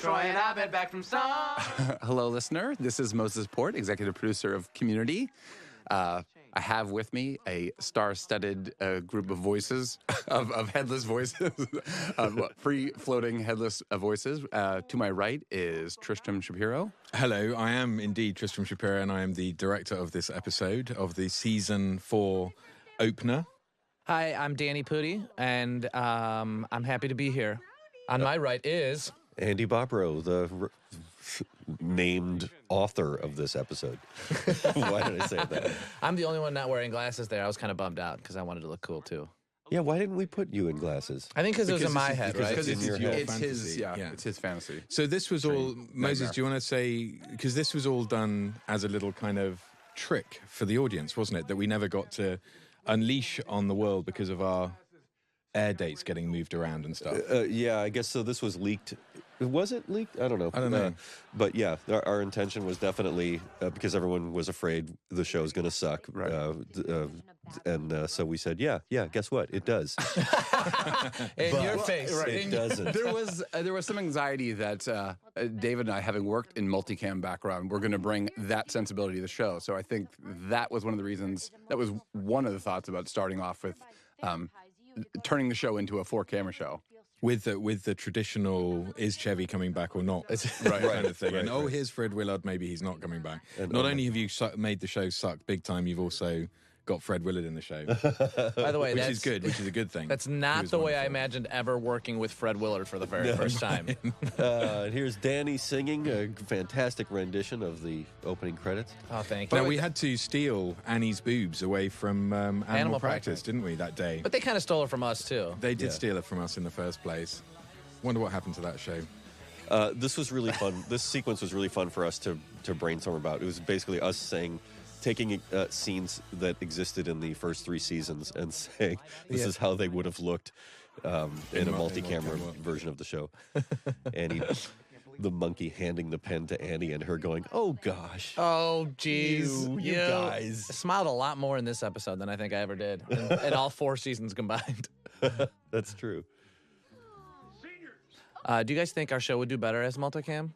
Troy and Abed back from some. Hello, listener. This is Moses Port, executive producer of Community. I have with me a star-studded group of voices, of headless voices, free-floating headless voices. To my right is Tristram Shapiro. Hello, I am indeed Tristram Shapiro, and I am the director of this episode of the Season 4 opener. Hi, I'm Danny Pudi, and I'm happy to be here. On my right is... Andy Bobrow, the named author of this episode. Why did I say that? I'm the only one not wearing glasses there. I was kind of bummed out because I wanted to look cool, too. Yeah, why didn't we put you in glasses? I think because it was in my head, right? Because it's in your head. It's his, it's his fantasy. So this was all... Moses, do you want to say... Because this was all done as a little kind of trick for the audience, wasn't it? That we never got to unleash on the world because of our air dates getting moved around and stuff. Yeah, I guess so. This was leaked. Was it leaked? I don't know. I don't know. But yeah, our intention was definitely, because everyone was afraid the show's going to suck. Right. And so we said, yeah, guess what? It does. In your face. Right. It doesn't. There was some anxiety that David and I, having worked in multicam background, we're going to bring that sensibility to the show. So I think that was one of the reasons, that was one of the thoughts about starting off with turning the show into a 4-camera show. With the traditional, is Chevy coming back or not? Right, kind of thing. right, And, right. here's Fred Willard, maybe he's not coming back. And not only have you made the show suck big time, you've also got Fred Willard in the show. By the way, which is good, which is a good thing. That's He not was the way I wonderful. imagined ever working with Fred Willard for the very first time. And here's Danny singing a fantastic rendition of the opening credits. Oh, thank you. Now, we had to steal Annie's boobs away from Animal Practice, Practice. didn't we, that day? But they kind of stole it from us, too. They did Yeah. steal it from us in the first place. Wonder what happened to that show. This was really fun. This sequence was really fun for us to brainstorm about. It was basically us taking scenes that existed in the first 3 seasons and saying this is how they would have looked in a multi-camera version of the show. Annie, the monkey handing the pen to Annie and her going, "Oh gosh." Oh, geez. You guys. I smiled a lot more in this episode than I think I ever did in all 4 seasons combined. That's true. Do you guys think our show would do better as multicam?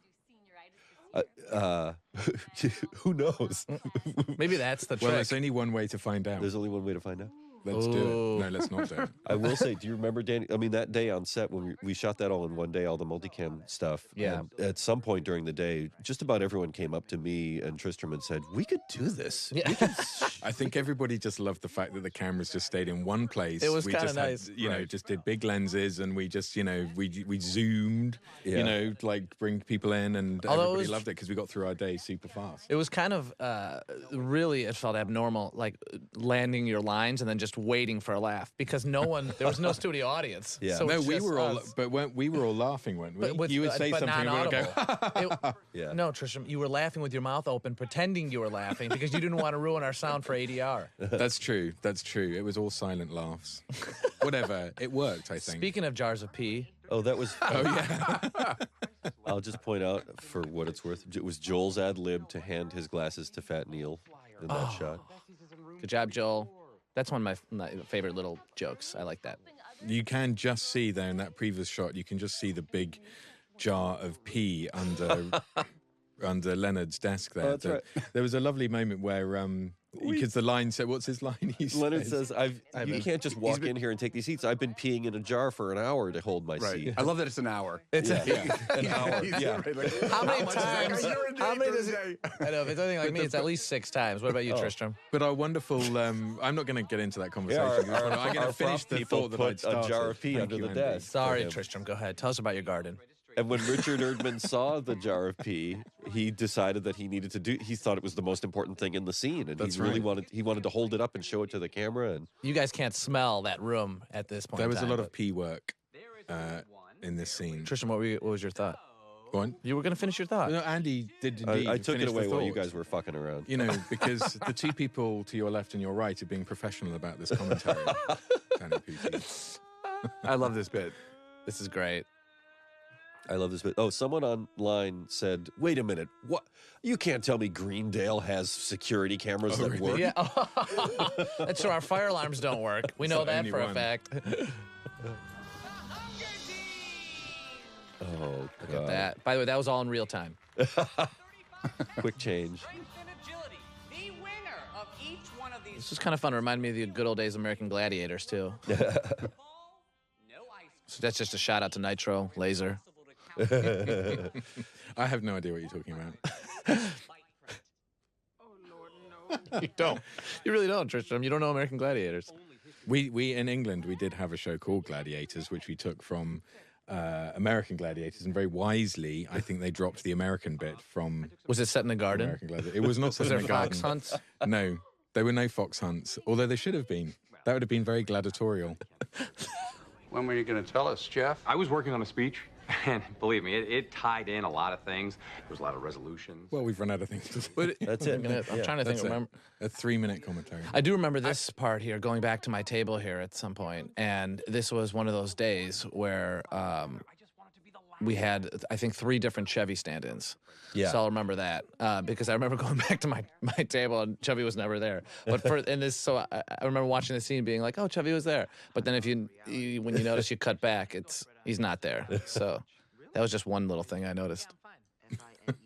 Who knows? Maybe that's the trick. Well, there's only one way to find out. There's only one way to find out. Let's do Ooh. it. No, let's not do it. I will say, do you remember, Danny? I mean, that day on set when we shot that all in one day, all the multicam stuff. Yeah. And at some point during the day, just about everyone came up to me and Tristram and said, "We could do this. Yeah. We could I think everybody just loved the fact that the cameras just stayed in one place. It was We kinda just had, nice. you know, just did big lenses, and we just, we zoomed, Yeah. like bring people in, and Although it everybody was- loved it because we got through our day super fast. It was kind of really, it felt abnormal, like landing your lines and then just waiting for a laugh because there was no studio audience. Yeah. So No, it's we just were all, us. but we were all laughing, weren't we? But with- You would say but something, and we would go, non-audible. Yeah. No, Tristram, you were laughing with your mouth open, pretending you were laughing because you didn't want to ruin our sound for ADR. That's true. That's true. It was all silent laughs. Whatever. It worked, I think. Speaking of jars of pee, Oh, that was. Oh, yeah. I'll just point out, for what it's worth, it was Joel's ad lib to hand his glasses to Fat Neil in that shot. good job, Joel. That's one of my favorite little jokes. I like that. You can just see, though, in that previous shot, you can just see the big jar of pee under Leonard's desk there. Oh, that's right. There was a lovely moment where, because the line said, what's his line? He Leonard says, "You can't just walk in here and take these seats. I've been peeing in a jar for an hour to hold my Right. seat." I love that it's an hour. It's An hour. Yeah. How many much is that? times? How many does I know if it's anything like me, it's at least 6 times. What about you, Tristram? But our wonderful, I'm not going to get into that conversation. Yeah, I'm going to our finish prop the people thought that put I'd started. a jar of pee Thank under you, the Andy. desk. Sorry, for him. Tristram. Go ahead. Tell us about your garden. And when Richard Erdman saw the jar of pee, he decided that he thought it was the most important thing in the scene, and That's he really right. wanted to hold it up and show it to the camera. And You guys can't smell that room at this point. There in was a time, lot of but- pee work in this scene. Tristram, what was your thought? Go on. You were going to finish your thought. No, Andy did indeed. I took it finish the away while you thought. guys were fucking around. You know, because the 2 people to your left and your right are being professional about this commentary. Danny Pooty. I love this bit. This is great. I love this bit. Oh, someone online said, "Wait a minute, what? You can't tell me Greendale has security cameras that really? work." Yeah. That's true. Our fire alarms don't work. We know the that only for a one. fact. Oh Oh, Look at that. By the way, that was all in real time. Quick change. This is kind of fun. It reminded me of the good old days of American Gladiators, too. So that's just a shout out to Nitro, Laser. I have no idea what you're talking about. You don't. You really don't, Tristram. You don't know American Gladiators. We in England, we did have a show called Gladiators, which we took from American Gladiators, and very wisely, I think they dropped the American bit from Was it set in a garden? American Gladiators. It was not set Was in there a garden. fox hunts? No, there were no fox hunts, although there should have been. That would have been very gladiatorial. When were you going to tell us, Jeff? I was working on a speech, and believe me, it tied in a lot of things. There was a lot of resolutions. Well, we've run out of things to say. But That's it. I'm trying to think. That's Remember, a 3-minute commentary. I do remember this part here, going back to my table here at some point, and this was one of those days where we had, I think, 3 different Chevy stand-ins. Yeah. So I'll remember that because I remember going back to my table and Chevy was never there. But so I remember watching the scene being like, oh, Chevy was there. But then if when you notice you cut back, he's not there. So that was just one little thing I noticed.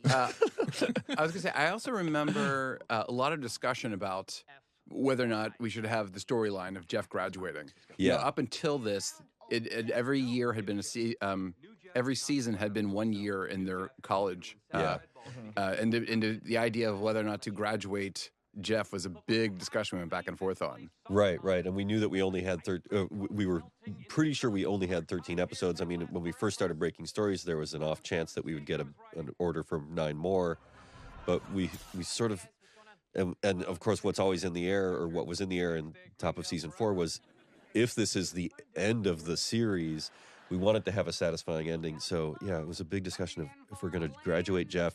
I was going to say, I also remember a lot of discussion about whether or not we should have the storyline of Jeff graduating. You know, Yeah. up until this, every year had been every season had been 1 year in their college. Yeah. And the idea of whether or not to graduate Jeff was a big discussion we went back and forth on. Right. And we knew that we only had we were pretty sure we only had 13 episodes. I mean, when we first started breaking stories, there was an off chance that we would get an order for 9 more. But we sort of, and of course, what's always in the air, or what was in the air in top of season 4 was, if this is the end of the series, we wanted to have a satisfying ending. So, yeah, it was a big discussion of if we're going to graduate Jeff,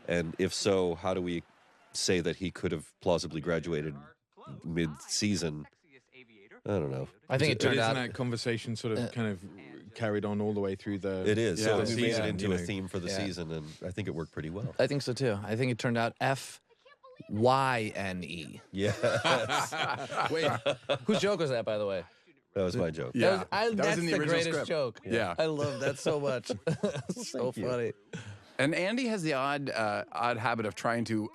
and if so, how do we say that he could have plausibly graduated mid-season? I don't know. I think it turned Isn't out. that conversation sort of kind of carried on all the way through the It is. So the we made it season, into you a know. theme for the Yeah. season, and I think it worked pretty well. I think so too. I think it turned out FYNE. Yeah, Wait, Whose joke was that, by the way? that was my joke. Yeah. That's was in the the original greatest script. joke. Yeah. I love that so much. So you. funny. And Andy has the odd habit of trying to.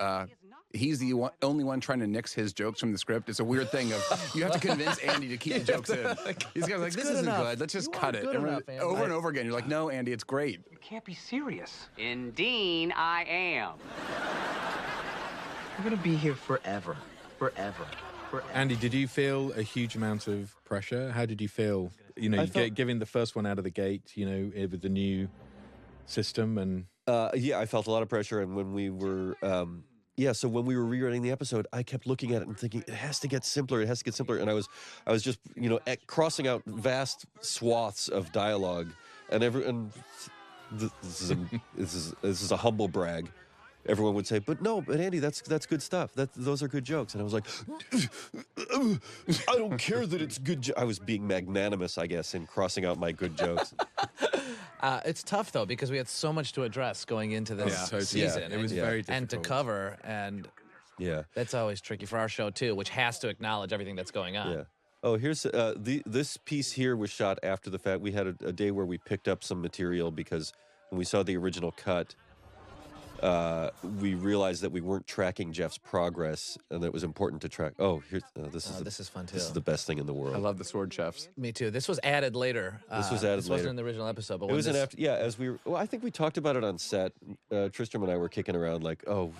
He's the only one trying to nix his jokes from the script. It's a weird thing of you have to convince Andy to keep the jokes in. He's like, this good isn't enough. good. Let's just You cut are it. good And enough, Andy. over and over again, you're like, no, Andy, it's great. You can't be serious. Indeed, I am. We're gonna be here forever. Andy, did you feel a huge amount of pressure? How did you feel? You know, I felt- giving the first one out of the gate. You know, with the new system and. Yeah, I felt a lot of pressure, and when we were, so when we were rewriting the episode, I kept looking at it and thinking, it has to get simpler, and I was just, crossing out vast swaths of dialogue, and this is a humble brag. Everyone would say, but Andy, that's good stuff. Those are good jokes. And I was like, I don't care that it's good. I was being magnanimous, I guess, in crossing out my good jokes. It's tough though because we had so much to address going into this totally. season. It was and, very and to difficult. cover, and Yeah. that's always tricky for our show too, which has to acknowledge everything that's going on. Yeah. Oh, here's this piece here was shot after the fact. We had a day where we picked up some material because when we saw the original cut, we realized that we weren't tracking Jeff's progress, and that it was important to track. Oh, here's this is fun too. This is the best thing in the world. I love the sword chefs. Me too. This was added later. This was added This later. wasn't in the original episode, but It when was an this, after. Yeah, as we were. Well, I think we talked about it on set. Tristram and I were kicking around like, oh,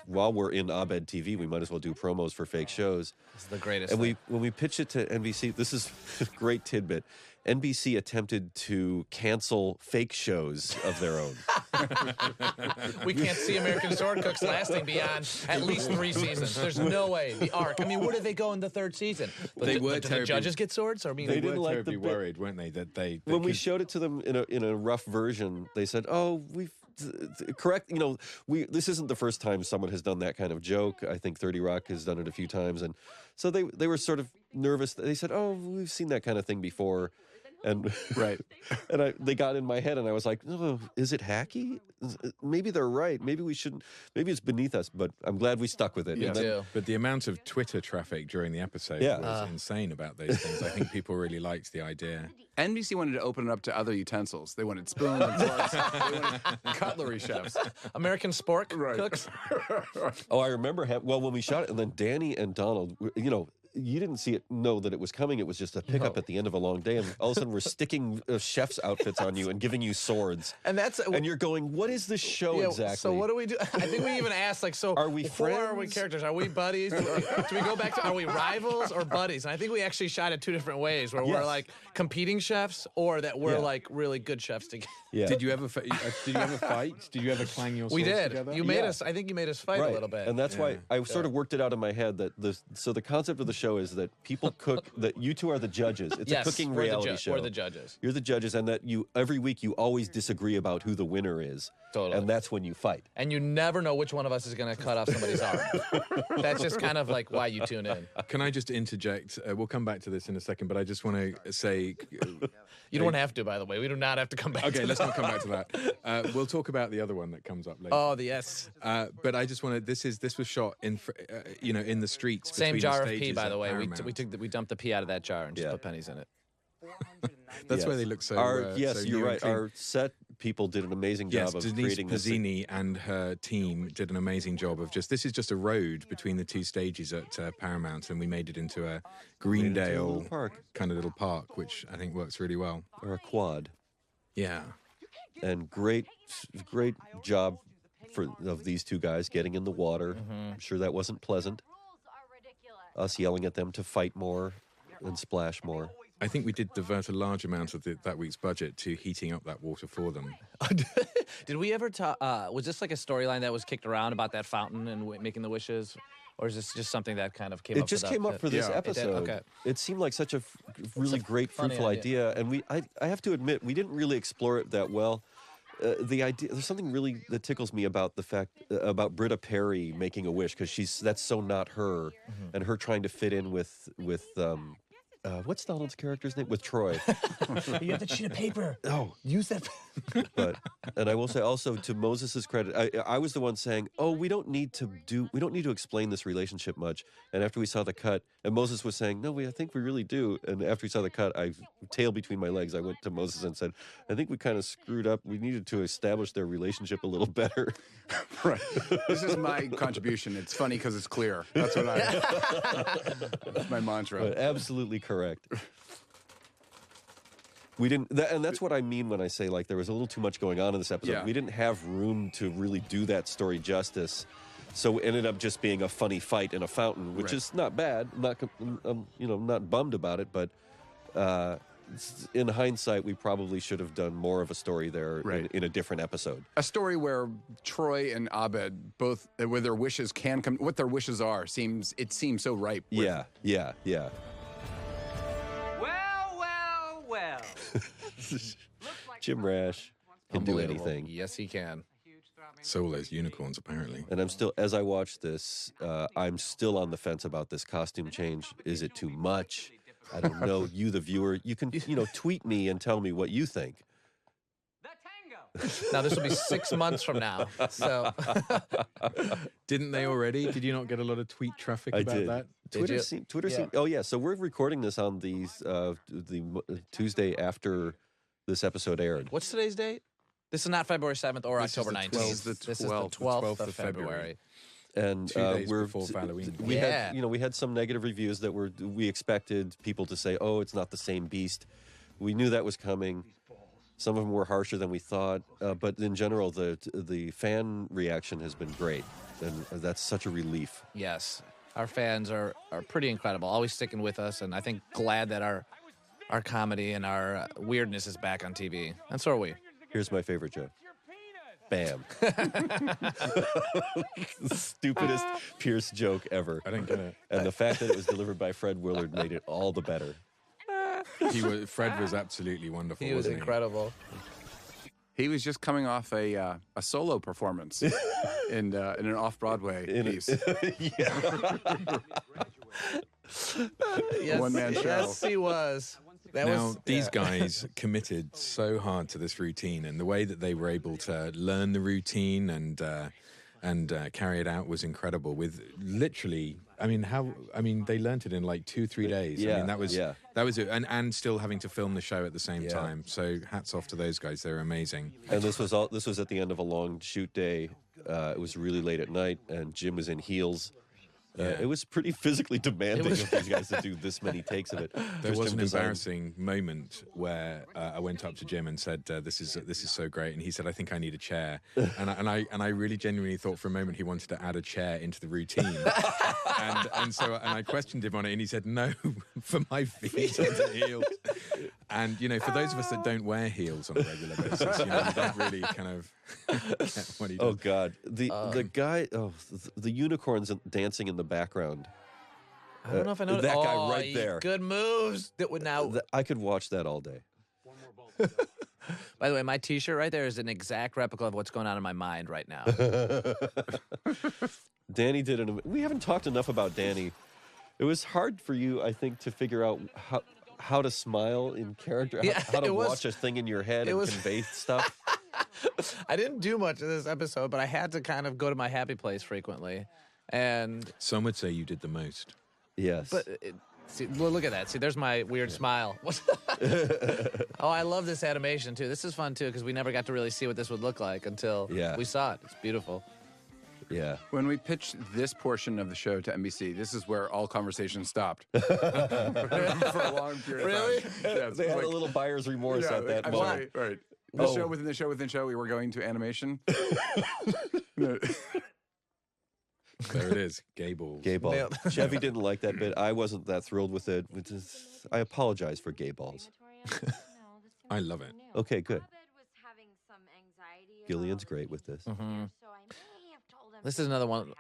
while we're in Abed TV, we might as well do promos for fake shows. This is the greatest. And thing. when we pitched it to NBC, this is a great tidbit. NBC attempted to cancel fake shows of their own. We can't see American Sword Cooks lasting beyond at least 3 seasons. There's no way. The arc. I mean, where did they go in the 3rd season? But They did, were but did the terribly- judges get swords? Or I mean, They They didn't were like the terribly bit. worried, weren't they? That they When we could- showed it to them in a rough version, they said, "Oh, we've correct. This isn't the first time someone has done that kind of joke. I think 30 Rock has done it a few times, and so they were sort of nervous. They said, "Oh, we've seen that kind of thing before." And Right. and they got in my head, and I was like, oh, is it hacky? Maybe they're right. Maybe we shouldn't. Maybe it's beneath us. But I'm glad we stuck with it. Yeah. And then- too. But the amount of Twitter traffic during the episode Yeah. was insane about those things. I think people really liked the idea. NBC wanted to open it up to other utensils. They wanted spoons and forks. They wanted cutlery chefs. American spork cooks. Oh, I remember. When we shot it, and then Danny and Donald, you didn't know that it was coming. It was just a pickup at the end of a long day, and all of a sudden we're sticking chef's outfits on you and giving you swords. And you're going, what is this show exactly? So what do we do? I think we even asked, like, so Are we who are we friends? characters? Are we buddies? Do we go back to, are we rivals or buddies? And I think we actually shot it 2 different ways, where we're Yes. like competing chefs, or that we're Yeah. like really good chefs together. Yeah. Did you ever fight? Did you ever clang your swords We did. together? You made us. I think you made us fight a little bit. And that's why I sort of worked it out in my head that the concept of the show is that people cook, that you two are the judges. It's yes, a cooking we're reality the show. We're the judges. You're the judges, and that every week you always disagree about who the winner is. Totally. And that's when you fight. And you never know which one of us is going to cut off somebody's arm. That's just kind of like why you tune in. Can I just interject? We'll come back to this in a second, but I just want to say. You don't have to, by the way. We do not have to come back Okay, to let's that. not come back to that. We'll talk about the other one that comes up later. Oh, the yes. But I just want to. This was shot in in the streets. Same between jar the of pee, stages by at the way. Paramount. We dumped the pee out of that jar and just Yeah. put pennies in it. That's Yes. why they look so. Yes, so you're new and right. clean. Our set people did an amazing Yes, job of Denise creating this. Pizzini and her team did an amazing job of this is just a road between the 2 stages at Paramount, and we made it into a Greendale little park. kind of little park, which I think works really well. Or a quad. Yeah. And great job of these 2 guys getting in the water. I'm sure that wasn't pleasant. Us yelling at them to fight more and splash more. I think we did divert a large amount of that week's budget to heating up that water for them. Did we ever talk? Was this like a storyline that was kicked around about that fountain and making the wishes? Or is this just something that kind of came up? It just came up for this Yeah. episode. Okay. It seemed like such a really great, funny fruitful idea. And I have to admit, we didn't really explore it that well. The idea, there's something really that tickles me about the fact about Britta Perry making a wish, because that's so not her, and her trying to fit in with what's Donald's character's name? With Troy. You have the sheet of paper. Oh, Use that. and I will say also, to Moses's credit, I was the one saying, "Oh, we don't need to explain this relationship much." And after we saw the cut, and Moses was saying, "No, I think we really do." And after we saw the cut, tail between my legs, I went to Moses and said, "I think we kind of screwed up. We needed to establish their relationship a little better." Right. This is my contribution. It's funny because it's clear. That's what that's my mantra. But absolutely correct. We didn't, and that's what I mean when I say like there was a little too much going on in this episode. Yeah. We didn't have room to really do that story justice, so it ended up just being a funny fight in a fountain, which Right. is not bad. Not bummed about it, but in hindsight, we probably should have done more of a story there Right. in a different episode. A story where Troy and Abed both, where their wishes can come, what their wishes are, seems so ripe. with- Yeah. Well. Jim Rash can do Unbelievable. anything. Yes, he can. So all those unicorns, apparently. And I'm still, as I watch this, I'm still on the fence about this costume change. Is it too much? I don't know. You, the viewer, you can, tweet me and tell me what you think. The tango. Now this will be 6 months from now. So Didn't they already? Did you not get a lot of tweet traffic I about did. that? Twitter Yeah. seemed. Oh yeah. So we're recording this on the Tuesday after this episode aired. what's today's date? This is not February 7th or This is October the 19th. 12th. This is the 12th. 12th, 12th of February. And 2 days we're before Halloween. We Yeah. had, we had some negative reviews that we expected people to say, "Oh, it's not the same beast." We knew that was coming. Some of them were harsher than we thought, but in general, the fan reaction has been great, and that's such a relief. Yes. Our fans are pretty incredible, always sticking with us, and I think glad that our comedy and our weirdness is back on TV. And so are we. Here's my favorite joke. Bam. The stupidest Pierce joke ever. I didn't get it. And the fact that it was delivered by Fred Willard made it all the better. Fred was absolutely wonderful. He was wasn't incredible. He was just coming off a solo performance in an off-Broadway piece. Yes, One-man show. Yes, he was. These guys committed so hard to this routine, and the way that they were able to learn the routine and carry it out was incredible. With literally, they learned it in like 2-3 days. Yeah, I mean, that was it, and still having to film the show at the same time. So hats off to those guys; they're amazing. And this was at the end of a long shoot day. It was really late at night, and Jim was in heels. It was pretty physically demanding of these guys to do this many takes of it. There was an embarrassing moment where I went up to Jim and said, "This is so great," and he said, "I think I need a chair," and I really genuinely thought for a moment he wanted to add a chair into the routine, and I questioned him on it, and he said, "No, for my feet into heels." And for those of us that don't wear heels on a regular basis, you don't really kind of get what he does. Oh God, the guy, the unicorns dancing in the background. I don't know if I know that guy right there. Good moves. That would now. I could watch that all day. By the way, my T-shirt right there is an exact replica of what's going on in my mind right now. Danny did it. We haven't talked enough about Danny. It was hard for you, I think, to figure out how to smile in character, how to watch a thing in your head and convey stuff. I didn't do much in this episode, but I had to kind of go to my happy place frequently. And some would say you did the most. Yes. But see, look at that. See, there's my weird smile. Oh, I love this animation, too. This is fun, too, because we never got to really see what this would look like until we saw it. It's beautiful. Yeah. When we pitched this portion of the show to NBC, this is where all conversation stopped for a long period of time. Yeah, they had a little buyer's remorse at that moment. Right. Show within the show within the show, we were going to animation. There it is, gay balls. Gay balls. Chevy didn't like that bit. I wasn't that thrilled with it. I apologize for gay balls. I love it. Okay, good. Gillian's great with this. Mm-hmm. This is another one of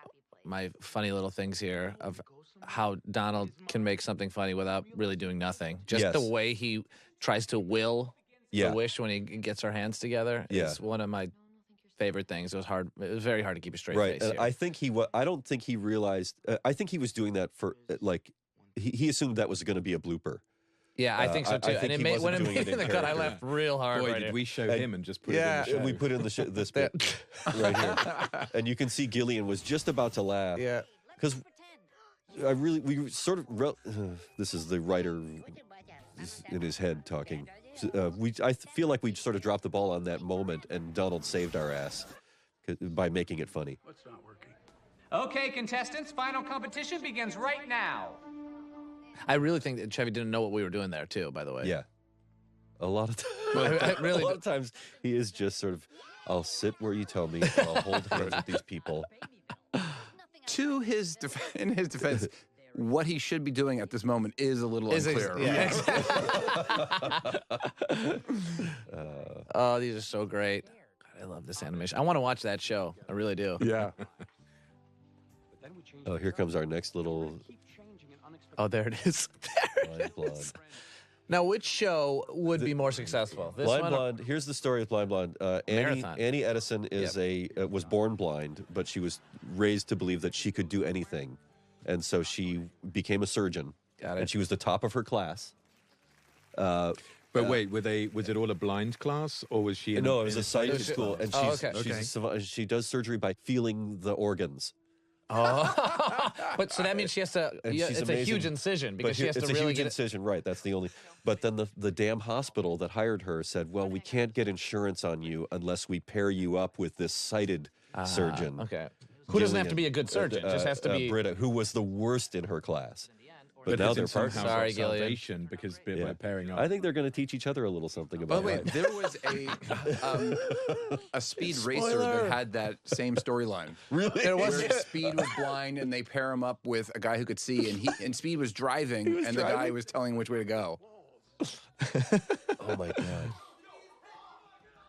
my funny little things here of how Donald can make something funny without really doing nothing. Just the way he tries to will the wish when he gets our hands together is one of my favorite things. It was hard. It was very hard to keep a straight face. Right. I think I don't think he realized. I think he was doing that for he assumed that was going to be a blooper. Yeah, I think so too. And when it made in the cut, I laughed real hard. Boy, did we show him and just put it in the show. We put in this bit right here, and you can see Gillian was just about to laugh. Yeah, because we sort of this is the writer in his head talking. I feel like we sort of dropped the ball on that moment, and Donald saved our ass by making it funny. What's not working? Okay, contestants, final competition begins right now. I really think that Chevy didn't know what we were doing there too, by the way. Yeah. A lot of really a lot of times he is just sort of, I'll sit where you tell me, I'll hold hands with these people. In his defense, what he should be doing at this moment is a little unclear. Oh, these are so great. God, I love this animation. I want to watch that show. I really do. Yeah. Oh, here comes our next little... Oh, there it is. There it is. Now, which show would be more successful? This Blind one Blonde. Here's the story of Blind Blonde. Annie Edison is was born blind, but she was raised to believe that she could do anything, and so she became a surgeon. Got it. And she was the top of her class. But wait, was it all a blind class, or was she? No, it was a sighted school, and okay. she does surgery by feeling the organs. Oh, but so that means she has to. It's amazing. A huge incision because she has to it's really a huge get incision, right? That's the only. But then the damn hospital that hired her said, "Well, we can't get insurance on you unless we pair you up with this sighted surgeon." Okay, who doesn't have to be a good surgeon? Just has to be Britta, who was the worst in her class. But now they're partners. Sorry, Gillian. Salvation because by pairing up. I think they're going to teach each other a little something about. By the way, there was a Speed racer that had that same storyline. Really? There was Speed was blind, and they pair him up with a guy who could see, and Speed was driving, and the guy was telling him which way to go. Oh my god!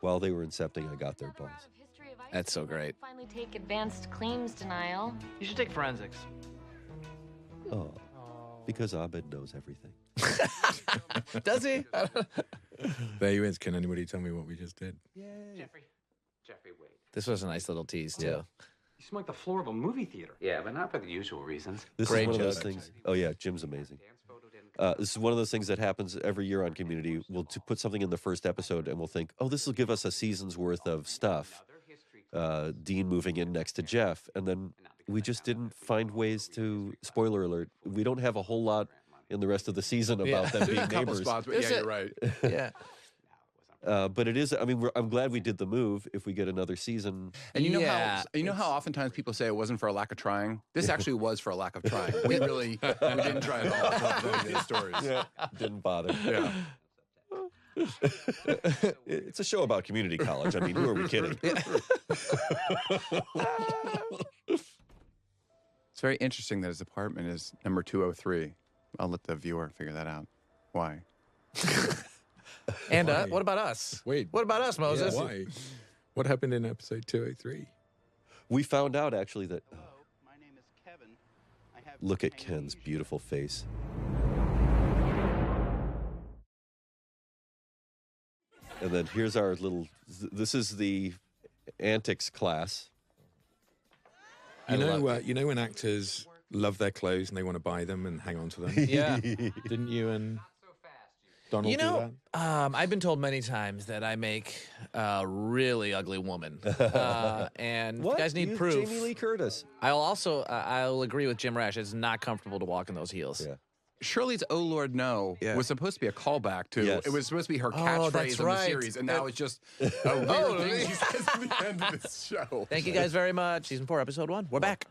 While they were incepting, I got their balls. That's so great. Finally take advanced claims denial. You should take forensics. Oh, because Abed knows everything. Does he? There he is. Can anybody tell me what we just did? Jeffrey, wait. This was a nice little tease too. Yeah. You smoked the floor of a movie theater. Yeah, but not for the usual reasons. This Great is one of those joke. things. Oh yeah, Jim's amazing. This is one of those things that happens every year on Community. We'll put something in the first episode, and we'll think, oh, this will give us a season's worth of stuff. Dean moving in next to Jeff, and then we just didn't find ways to. Spoiler alert: we don't have a whole lot in the rest of the season about them being a couple neighbors. spots, but yeah, you're right. Yeah. But it is. I mean, I'm glad we did the move. If we get another season, And you know Yeah. how oftentimes people say it wasn't for a lack of trying. This actually was for a lack of trying. We didn't try at all to come up with any of these stories. didn't bother. Yeah. It's a show about community college. I mean, who are we kidding? It's very interesting that his apartment is number 203. I'll let the viewer figure that out. Why? And what about us? Wait. What about us, Moses? Why? What happened in episode 203? We found out actually that. My name is Kevin. I have Look at Ken's beautiful face. And then here's our little. This is the antics class. You know when actors love their clothes and they want to buy them and hang on to them? Yeah. Didn't you and Donald You do know, that? I've been told many times that I make a really ugly woman, and if you guys need You- proof. Jamie Lee Curtis. I'll agree with Jim Rash. It's not comfortable to walk in those heels. Yeah. Shirley's "Oh Lord No" was supposed to be a callback to. Yes. It was supposed to be her that's catchphrase in the right. series, and now it's just a weird thing she says at the end of this show. Thank you guys very much. Season 4, Episode 1. We're back.